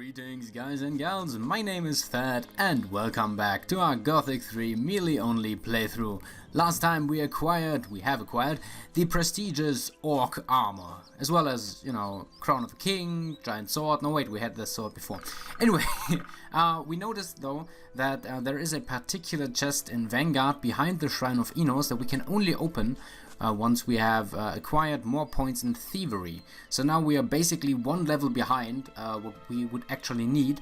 Greetings guys and gals, my name is Thad and welcome back to our Gothic 3 melee only playthrough. Last time we have acquired the prestigious orc armor, as well as, you know, crown of the king, giant sword. No wait, we had this sword before. Anyway, we noticed though that there is a particular chest in Vanguard behind the Shrine of Enos that we can only open once we have acquired more points in thievery. So now we are basically one level behind what we would actually need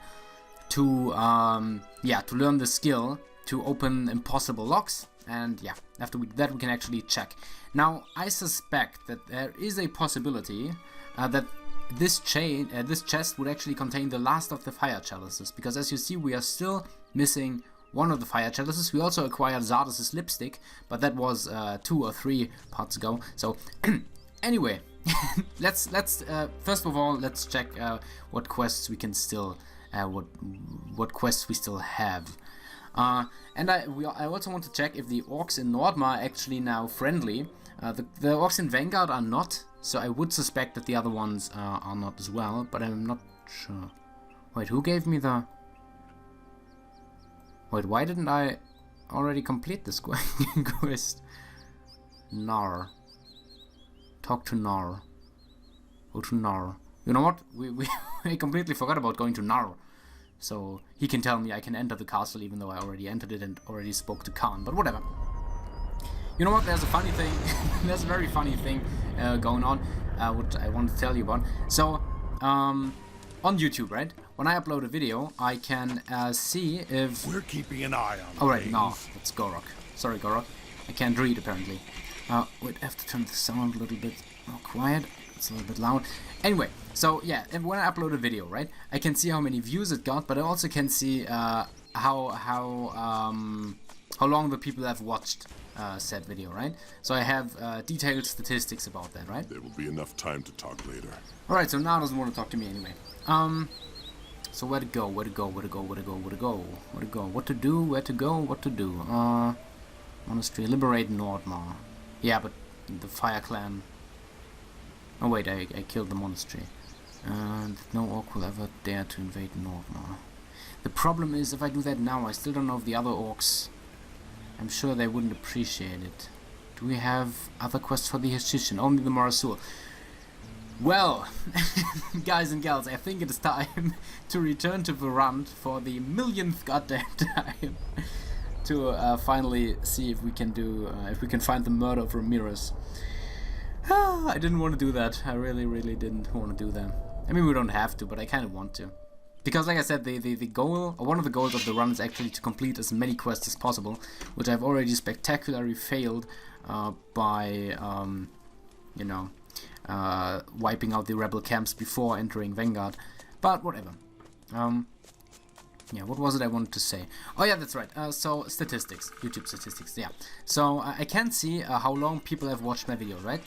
to to learn the skill to open impossible locks. And yeah, after that we can actually check. Now I suspect that there is a possibility that this chest would actually contain the last of the fire chalices, because as you see we are still missing one of the fire chalices. We also acquired Thadj's lipstick, but that was 2 or 3 parts ago. So anyway, let's first of all let's check what quests we can still what quests we still have. And I also want to check if the orcs in Nordmar are actually now friendly. The orcs in Vanguard are not, so I would suspect that the other ones are not as well, but I'm not sure. Wait, who gave me the... Wait, why didn't I already complete this quest? Nar. Talk to Nar. Go to Nar. You know what? We completely forgot about going to Nar. So he can tell me I can enter the castle even though I already entered it and already spoke to Khan, but whatever. You know what? There's a funny thing. There's a very funny thing going on, which I want to tell you about. So, on YouTube, right? When I upload a video, I can see if... We're keeping an eye on Alright, no, it's Gorok. Sorry, Gorok. I can't read, apparently. Wait, I have to turn the sound a little bit more quiet. It's a little bit loud. Anyway, so yeah, when I upload a video, right, I can see how many views it got, but I also can see how long the people have watched said video, right? So I have detailed statistics about that, right? There will be enough time to talk later. Alright, so now doesn't want to talk to me anyway. So where to go, where to go, where to go, where to go, where to go, where to go, what to do, where to go, what to do. Monastery, liberate Nordmar. Yeah, but the Fire Clan... Oh wait, I killed the monastery. And no orc will ever dare to invade Nordmar. The problem is, if I do that now, I still don't know if the other orcs... I'm sure they wouldn't appreciate it. Do we have other quests for the Hashishim? Only the Morasul. Well, guys and gals, I think it is time to return to Verant for the millionth goddamn time to finally see if we can do, if we can find the murder of Ramirez. I didn't want to do that. I really didn't want to do that. I mean, we don't have to, but I kind of want to. Because, like I said, the goal, or one of the goals of the run is actually to complete as many quests as possible, which I've already spectacularly failed by, you know, wiping out the rebel camps before entering Vanguard. But whatever. Yeah, what was it I wanted to say? Oh yeah, that's right. So statistics, YouTube statistics. Yeah. So I can see how long people have watched my video, right?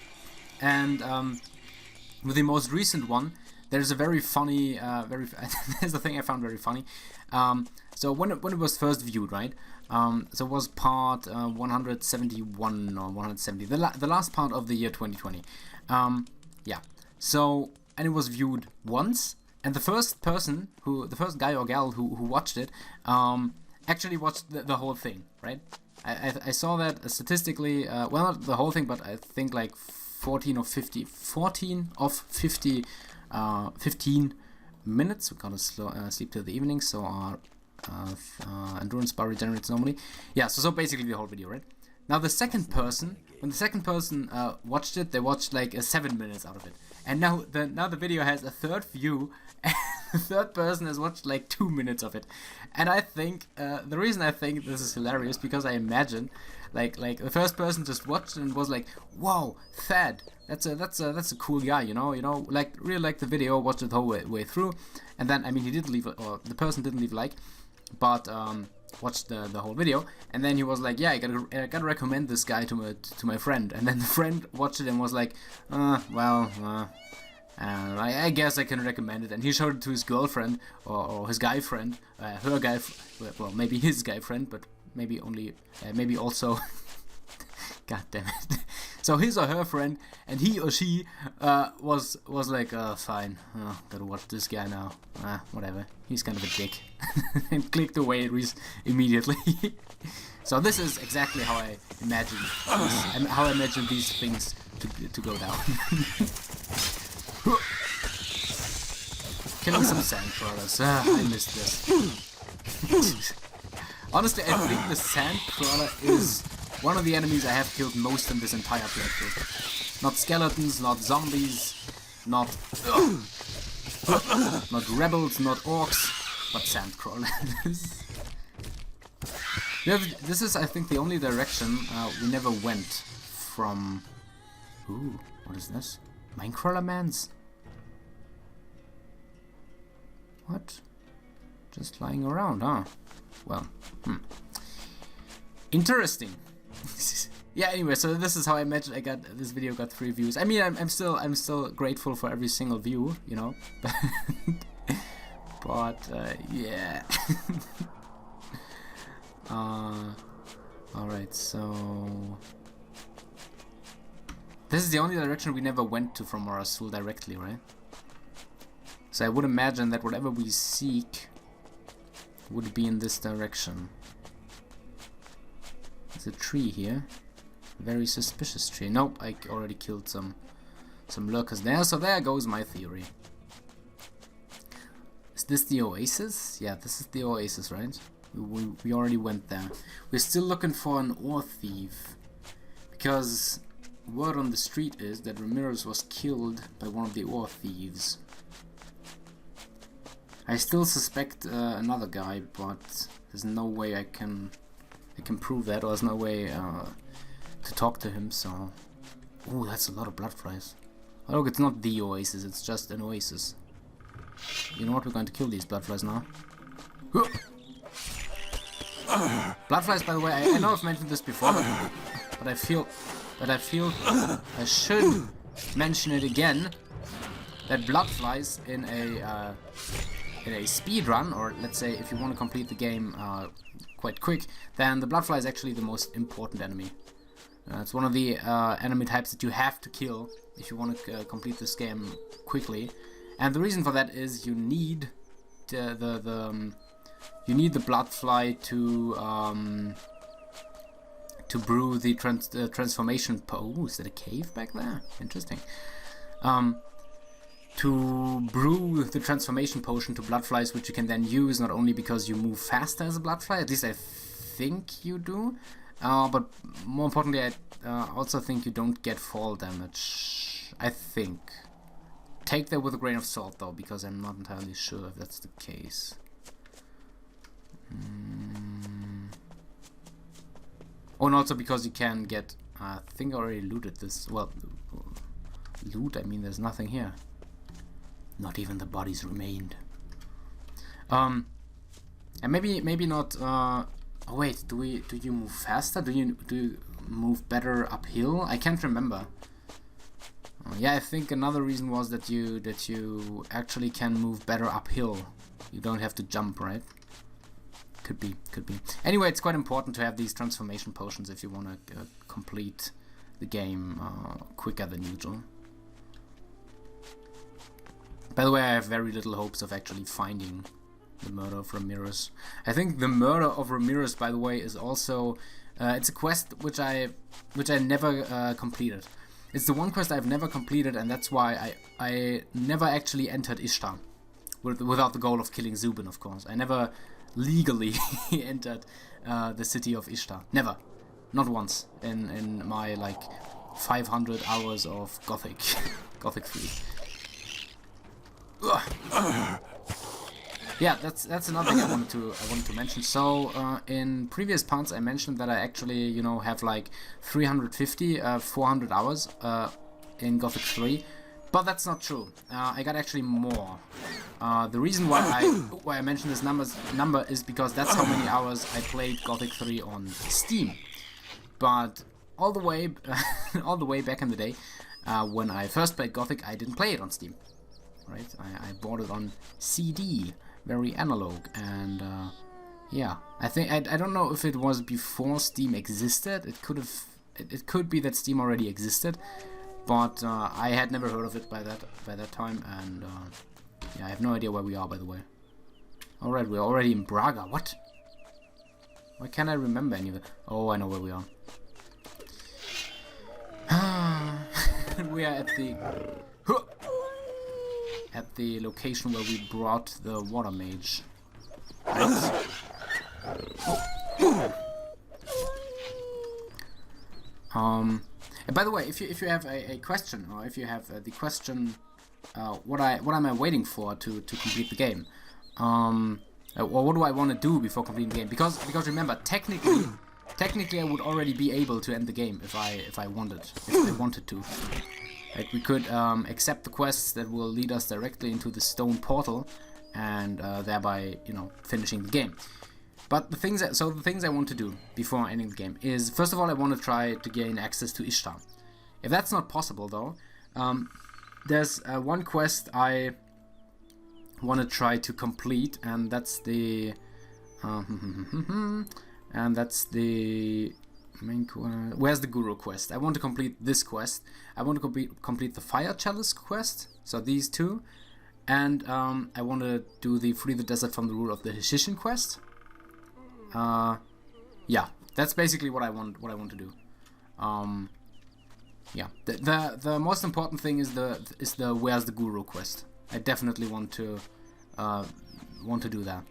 And with the most recent one, there's a very funny, there's a thing I found very funny. So when it was first viewed, right? So it was part 171 or 170, the last part of the year 2020. Yeah. So, and it was viewed once, and the first guy or gal who watched it, actually watched the whole thing, right? I saw that statistically, well, not the whole thing, but I think like 14 of 50 15 minutes. We're gonna sleep till the evening, so our endurance bar regenerates normally. Yeah, so basically the whole video, right? Now the second person, when the second person watched it, they watched like 7 minutes out of it. And now the video has a third view, and the third person has watched like 2 minutes of it. And I think the reason I think this is hilarious, because I imagine like the first person just watched and was like, "Whoa, Thad, that's a cool guy, you know, like really liked the video, watched it the whole way through." And then, I mean, he did leave, or the person didn't leave a like, but watched the whole video, and then he was like, "Yeah, I gotta recommend this guy to my friend." And then the friend watched it and was like, I guess I can recommend it." And he showed it to his girlfriend or his guy friend, well, maybe his guy friend, but maybe only, maybe also. God damn it. So his or her friend, and he or she was like, fine, gotta watch this guy now. Whatever, he's kind of a dick, and clicked away immediately. So this is exactly how I imagine these things to go down. Killing some sand crawlers. I missed this. Honestly, I think the sand crawler is one of the enemies I have killed most in this entire playthrough. Not skeletons, not zombies, not rebels, not orcs, but sand crawlers. This is, I think, the only direction we never went from. Ooh, what is this? Minecrawler mans? What? Just lying around, huh? Well, interesting. Yeah. Anyway, so this is how I imagine this video got 3 views. I mean, I'm still grateful for every single view, you know. But yeah. All right. So this is the only direction we never went to from Rasul directly, right? So I would imagine that whatever we seek would be in this direction. There's a tree here. Very suspicious tree. Nope, I already killed some lurkers there, so there goes my theory. Is this the oasis? Yeah, this is the oasis, right? We already went there. We're still looking for an ore thief, because word on the street is that Ramirez was killed by one of the ore thieves. I still suspect another guy, but there's no way I can prove that, or there's no way to talk to him. So, oh, that's a lot of blood flies. Oh, look, it's not the oasis; it's just an oasis. You know what? We're going to kill these blood flies now. Blood flies, by the way, I know I've mentioned this before, but I feel I should mention it again. That blood flies in a speed run, or let's say if you want to complete the game quite quick, then the bloodfly is actually the most important enemy. It's one of the enemy types that you have to kill if you want to complete this game quickly, and the reason for that is you need the bloodfly to brew the transformation. Oh, is that a cave back there? Interesting. To brew the transformation potion to bloodflies, which you can then use not only because you move faster as a bloodfly, at least I think you do, but more importantly, I also think you don't get fall damage. I think. Take that with a grain of salt, though, because I'm not entirely sure if that's the case. Oh, and also because you can get. I think I already looted this. Well, loot. I mean, there's nothing here. Not even the bodies remained. And maybe not. Oh wait, do you move faster? Do you move better uphill? I can't remember. Yeah, I think another reason was that you actually can move better uphill. You don't have to jump, right? Could be. Anyway, it's quite important to have these transformation potions if you want to complete the game quicker than usual. By the way, I have very little hopes of actually finding the murder of Ramirez. I think the murder of Ramirez, by the way, is also it's a quest which I never completed. It's the one quest I've never completed, and that's why I never actually entered Ishtar without the goal of killing Zubin, of course. I never legally entered the city of Ishtar. Never, not once in my like 500 hours of Gothic 3. Yeah, that's another thing I wanted to mention. So in previous parts I mentioned that I actually have like 350 400 hours in Gothic 3, but that's not true. I got actually more. The reason why I mentioned this number is because that's how many hours I played Gothic 3 on Steam. But all the way back in the day, when I first played Gothic, I didn't play it on Steam. Right, I bought it on CD, very analog, and yeah, I think I don't know if it was before Steam existed. It could have it could be that Steam already existed, but I had never heard of it by that time, and yeah, I have no idea where we are, by the way. Alright, we're already in Braga. What? Why can't I remember any of it? Oh, I know where we are. We are at the location where we brought the water mage. Right. And by the way, if you have a question, or if you have the question, what am I waiting for to complete the game, or what do I want to do before completing the game? Because remember, technically I would already be able to end the game if I wanted to. Like, we could accept the quests that will lead us directly into the stone portal, and thereby, you know, finishing the game. But the things I want to do before ending the game is, first of all, I want to try to gain access to Ishtar. If that's not possible, though, there's one quest I want to try to complete, and that's the main quest. Where's the Guru quest? I want to complete this quest. I want to complete the Fire Chalice quest, so these two, and I want to do the Free the Desert from the Rule of the Hishishim quest. Yeah, that's basically what I want to do. Yeah, the most important thing is the Where's the Guru quest. I definitely want to do that.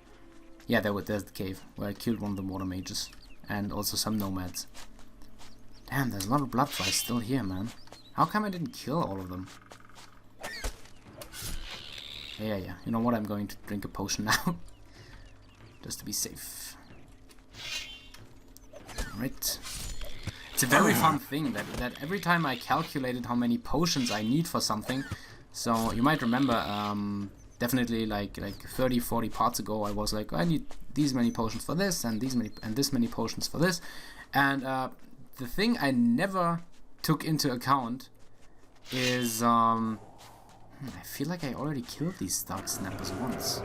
Yeah, there's the cave where I killed one of the water mages, and also some nomads. Damn, there's a lot of blood flies still here, man. How come I didn't kill all of them? Yeah. You know what? I'm going to drink a potion now, just to be safe. Right. It's a very fun thing that every time I calculated how many potions I need for something, so you might remember, definitely like 30-40 parts ago, I was like, I need these many potions for this, and this many potions for this, and the thing I never took into account is I feel like I already killed these dark snappers once,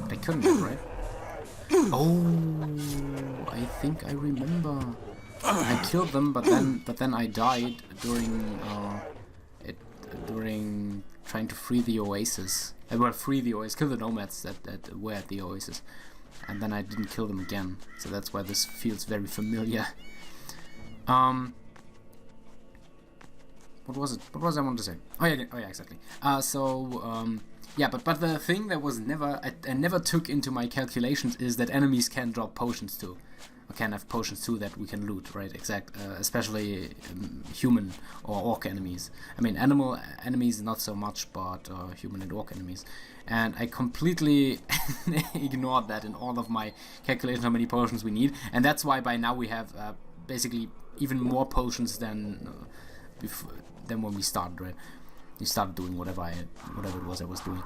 but I couldn't have, right? Oh, I think I remember. I killed them, but then I died during trying to free the oasis. Kill the nomads that were at the oasis, and then I didn't kill them again. So that's why this feels very familiar. What was I want to say? Oh yeah, exactly. Yeah, but the thing that was I never took into my calculations is that enemies can drop potions too. Or can have potions too that we can loot, right? Especially human or orc enemies. I mean, animal enemies not so much, but human and orc enemies. And I completely ignored that in all of my calculations how many potions we need, and that's why by now we have basically even more potions than when we started, right? We started doing whatever it was I was doing.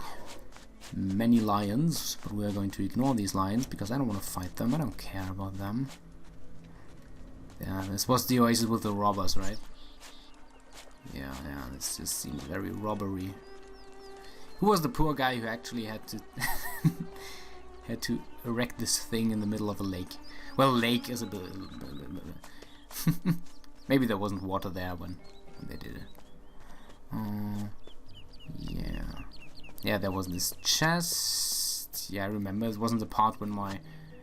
Many lions, but we are going to ignore these lions because I don't want to fight them. I don't care about them. Yeah, this was the oasis with the robbers, right? Yeah, this just seems very robbery. Who was the poor guy who actually had to erect this thing in the middle of a lake? Well, lake is a bit. Maybe there wasn't water there when they did it. Yeah, there was this chest. Yeah, I remember. It wasn't the part when my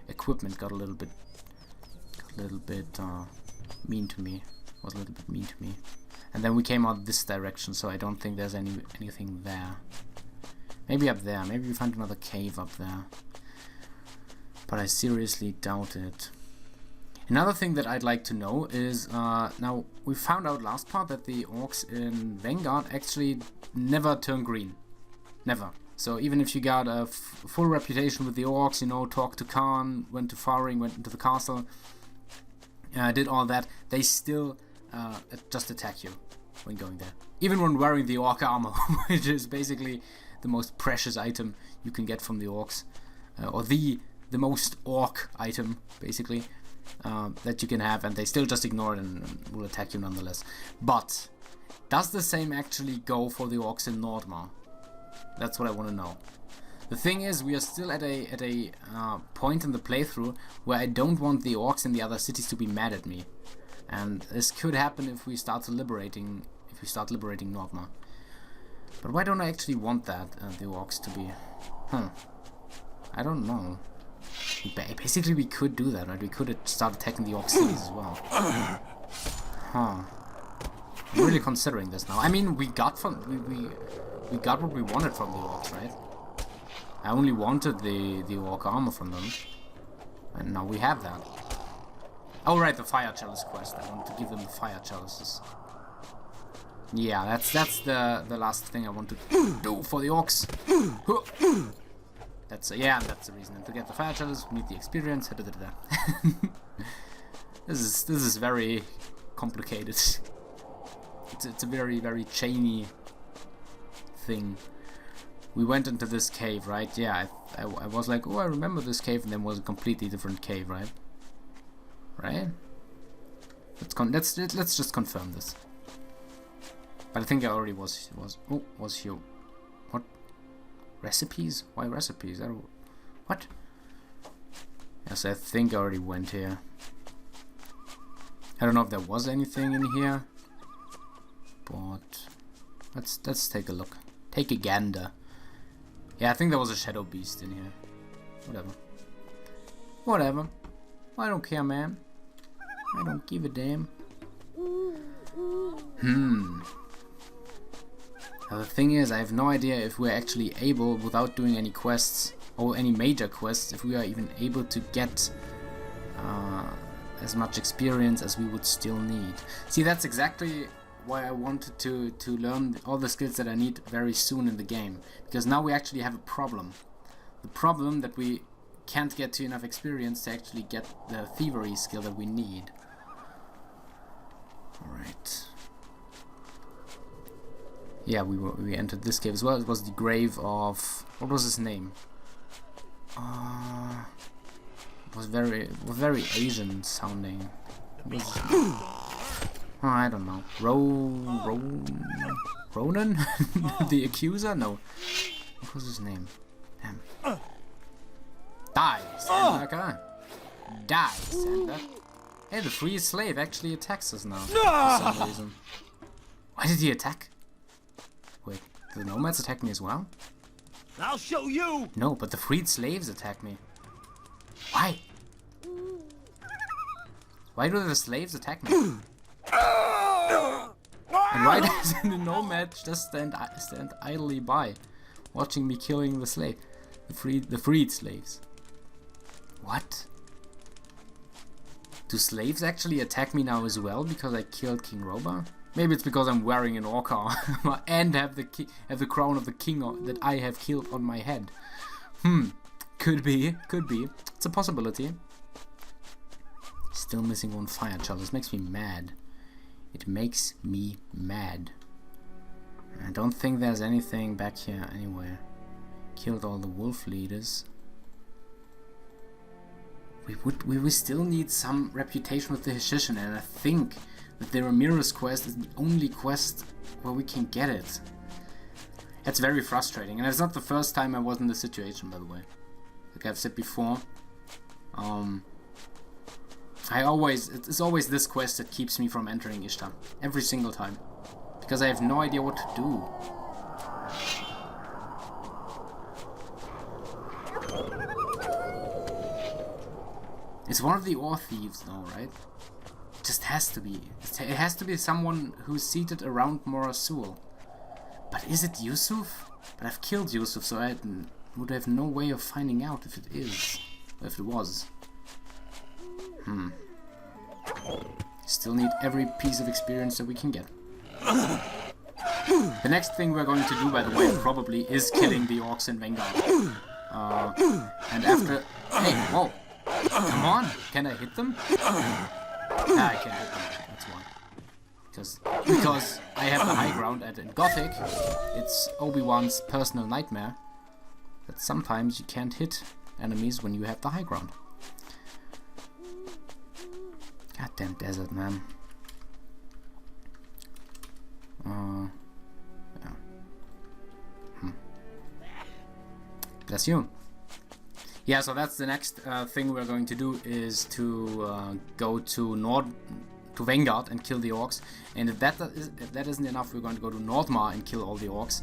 equipment got a little bit mean to me. Was a little bit mean to me. And then we came out this direction, so I don't think there's anything there. Maybe up there. Maybe we find another cave up there. But I seriously doubt it. Another thing that I'd like to know is, now we found out last part that the orcs in Vanguard actually never turn green. Never. So even if you got a full reputation with the orcs, you know, talked to Khan, went to Faring, went into the castle, did all that, they still just attack you when going there. Even when wearing the orc armor, which is basically the most precious item you can get from the orcs, or the most orc item, basically. That you can have, and they still just ignore it and will attack you nonetheless. But does the same actually go for the orcs in Nordmar? That's what I want to know. The thing is, we are still at a point in the playthrough where I don't want the orcs in the other cities to be mad at me, And this could happen if we start liberating Nordma. But why don't I actually want that, the orcs to be... I don't know. Basically we could do that, right? We could start attacking the orc cities as well. I'm really considering this now. I mean, we got we got what we wanted from the orcs, right? I only wanted the orc armor from them. And now we have that. Oh right, the fire chalice quest. I want to give them the fire chalices. Yeah, that's the last thing I want to do for the orcs. That's the reason. And to get the fire chalice, we need the experience. This is very complicated. It's a very chainy thing. We went into this cave, right? Yeah, I was like, oh, I remember this cave, and then it was a completely different cave, right? Right? Let's just confirm this. But I think I already was here. What? Recipes? Why recipes? What? Yes, I think I already went here. I don't know if there was anything in here, but let's take a look. Take a gander. Yeah, I think there was a shadow beast in here. Whatever. I don't care, man. I don't give a damn. Now the thing is, I have no idea if we're actually able, without doing any quests, or any major quests, if we are even able to get as much experience as we would still need. See, that's exactly why I wanted to learn all the skills that I need very soon in the game. Because now we actually have a problem. The problem that we can't get to enough experience to actually get the thievery skill that we need. Alright. Yeah, we entered this cave as well. It was the grave of... what was his name? It was very Asian sounding. Oh, I don't know. Ronan? The accuser? No. What was his name? Damn. Die, Sandberger. Die, Sandberg. Hey, the free slave actually attacks us now for some reason. Why did he attack? Wait, the nomads attack me as well? I'll show you! No, but the freed slaves attack me. Why? Why do the slaves attack me? And why does the nomad just stand idly by, watching me killing the slave, the freed slaves? What? Do slaves actually attack me now as well because I killed King Roba? Maybe it's because I'm wearing an orc armor and have the crown of the king that I have killed on my head. Could be. It's a possibility. Still missing one fire chalice. Makes me mad. It makes me mad. I don't think there's anything back here anywhere. Killed all the wolf leaders. We would still need some reputation with the Hishishon, and I think that the Ramirez quest is the only quest where we can get it. It's very frustrating, and it's not the first time I was in this situation, by the way. Like I've said before, it's always this quest that keeps me from entering Ishtar every single time, because I have no idea what to do. It's one of the ore thieves, though, right? It just has to be. It has to be someone who's seated around Morasul. But is it Yusuf? But I've killed Yusuf, so I would have no way of finding out if it is, or if it was. Still need every piece of experience that we can get. The next thing we're going to do, by the way, probably is killing the orcs in Vanguard. And after... Hey, whoa! Come on! Can I hit them? I can't hit them, that's why. Because I have the high ground, and in Gothic, it's Obi-Wan's personal nightmare that sometimes you can't hit enemies when you have the high ground. Goddamn desert, man. Yeah. Bless you. Yeah, so that's the next thing we're going to do, is to go to to Vanguard and kill the orcs. And if that isn't enough, we're going to go to Nordmar and kill all the orcs.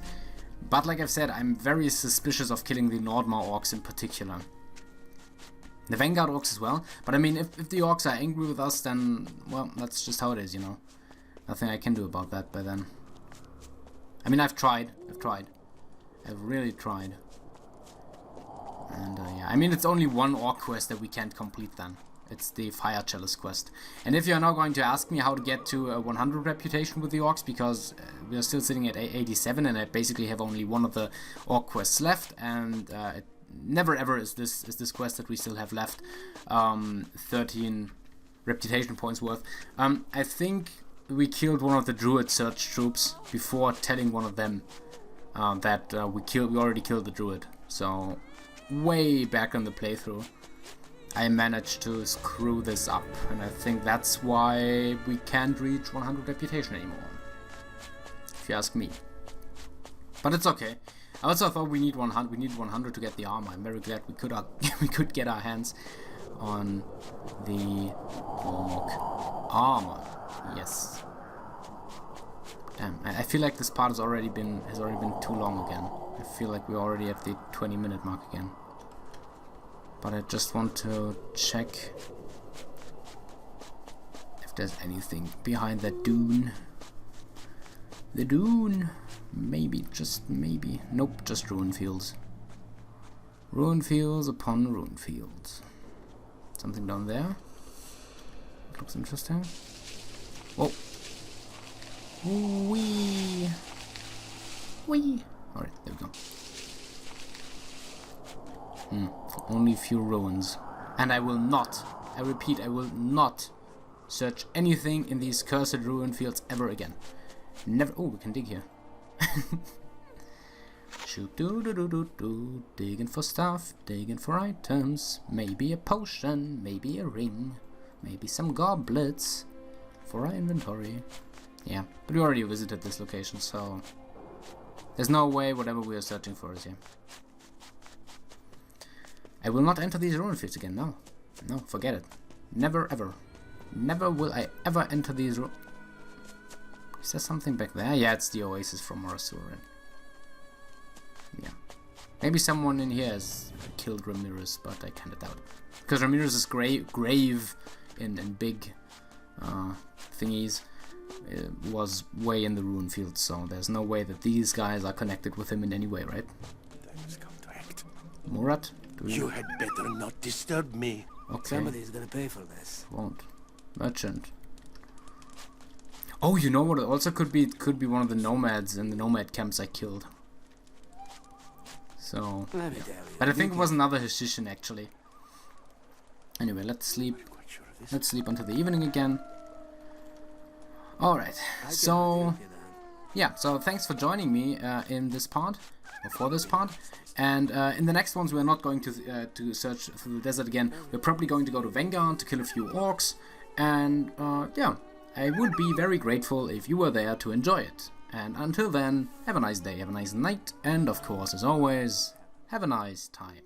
But like I've said, I'm very suspicious of killing the Nordmar orcs in particular. The Vanguard orcs as well. But I mean, if the orcs are angry with us, then, well, that's just how it is, you know. Nothing I can do about that by then. I mean, I've tried. I've really tried. And yeah, I mean, it's only one orc quest that we can't complete then. It's the Fire Chalice quest. And if you're now going to ask me how to get to a 100 reputation with the orcs, because we are still sitting at 87 and I basically have only one of the orc quests left, and it never ever is this quest that we still have left 13 reputation points worth. I think we killed one of the druid search troops before telling one of them that we already killed the druid. So way back in the playthrough, I managed to screw this up, and I think that's why we can't reach 100 reputation anymore, if you ask me. But it's okay. I also thought we need 100. We need 100 to get the armor. I'm very glad we could get our hands on the orc armor. Yes. Damn, I feel like this part has already been too long again. I feel like we're already at the 20-minute mark again. But I just want to check if there's anything behind that dune. The dune. Maybe, just maybe. Nope, just ruin fields. Ruin fields upon ruin fields. Something down there. Looks interesting. Whoa. Wee. Wee. Alright, there we go. Only a few ruins. And I will not, I repeat, I will not search anything in these cursed ruin fields ever again. Never. Oh, we can dig here. Shoot, do, digging for stuff, digging for items. Maybe a potion, maybe a ring, maybe some goblets for our inventory. Yeah, but we already visited this location, so there's no way whatever we are searching for is here. I will not enter these ruin fields again, no. No, forget it. Never ever. Never will I ever enter these ruin... Is there something back there? Yeah, it's the oasis from Morasurin. Yeah. Maybe someone in here has killed Ramirez, but I kinda doubt it. Because Ramirez's grave in big thingies was way in the ruin field, so there's no way that these guys are connected with him in any way, right? Time has come to act. Murat? You had better not disturb me. Okay. Somebody's gonna pay for this. Won't. Merchant. Oh, you know what? It also could be. It could be one of the nomads in the nomad camps I killed. So, Let me tell you. but I think it was another Hashishim actually. Anyway, let's sleep. Quite sure of this. Let's sleep until the evening again. All right. So, yeah. So thanks for joining me in this part, or for this part. And in the next ones, we're not going to search through the desert again. We're probably going to go to Vanguard to kill a few orcs. And yeah, I would be very grateful if you were there to enjoy it. And until then, have a nice day, have a nice night, and of course, as always, have a nice time.